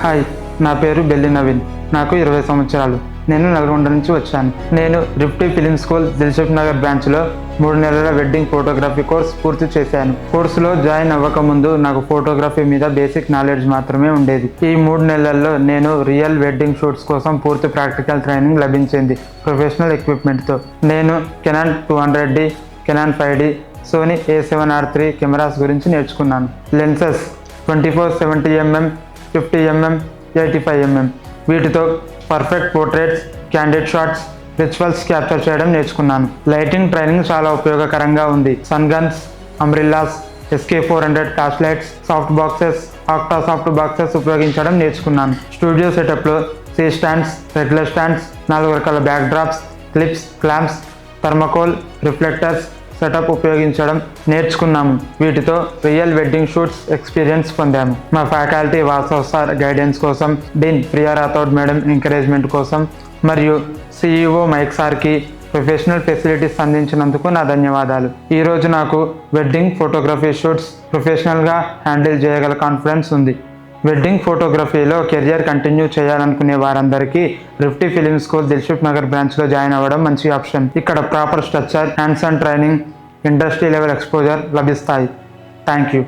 Hi, నా పేరు belly Naveen. నాకు 20 సంవత్సరాలు. నేను నల్గొండ నుంచి వచ్చాను. నేను రిఫ్టీ ఫిలిం స్కూల్ దిల్సుఖ్ నగర్ బ్రాంచ్లో 3 నెలల వెడ్డింగ్ ఫోటోగ్రఫీ కోర్స్ పూర్తి చేశాను. కోర్సులో జాయిన్ అవ్వకముందు నాకు ఫోటోగ్రఫీ మీద బేసిక్ నాలెడ్జ్ మాత్రమే ఉండేది. ఈ 3 నెలల్లో నేను రియల్ వెడ్డింగ్ షూట్స్ కోసం పూర్తి ప్రాక్టికల్ ట్రైనింగ్ లభించింది ప్రొఫెషనల్ ఎక్విప్మెంట్తో. నేను Canon 200D, Canon 5D, Sony A7R3 cameras గురించి నేర్చుకున్నాను. Lenses 24-70mm, 50mm, 85mm. వీటితో perfect portraits, candid shots, rituals capture చేయడం నేర్చుకున్నాను. లైటింగ్ ట్రైనింగ్ చాలా ఉపయోగకరంగా ఉంది. Sun guns, umbrellas, SK400 flash lights, soft boxes, octa soft boxes ఉపయోగించడం నేర్చుకున్నాను. స్టూడియో సెటప్లో సీ స్టాండ్స్, రెగ్యులర్ స్టాండ్స్, 4 రకాల backdrops, clips, clamps, thermocol, reflectors setup ఉపయోగించడం నేర్చుకున్నాము. వీటితో రియల్ వెడ్డింగ్ షూట్స్ ఎక్స్పీరియన్స్ పొందాము. మా ఫ్యాకల్టీ వాసవ్ సార్ గైడెన్స్ కోసం, dean Priya Rathod madam encouragement కోసం మరియు CEO మైక్ సార్కి ప్రొఫెషనల్ ఫెసిలిటీస్ అందించినందుకు నా ధన్యవాదాలు. ఈరోజు నాకు వెడ్డింగ్ ఫోటోగ్రఫీ షూట్స్ ప్రొఫెషనల్గా హ్యాండిల్ చేయగల కాన్ఫిడెన్స్ ఉంది. వెడ్డింగ్ ఫోటోగ్రఫీలో కెరియర్ కంటిన్యూ చేయాలనుకునే వారందరికీ Rifty film school Dilsukhnagar బ్రాంచ్లో జాయిన్ అవ్వడం మంచి ఆప్షన్. ఇక్కడ proper structure, hands on training, industry level exposure లభిస్తాయి. Thank you.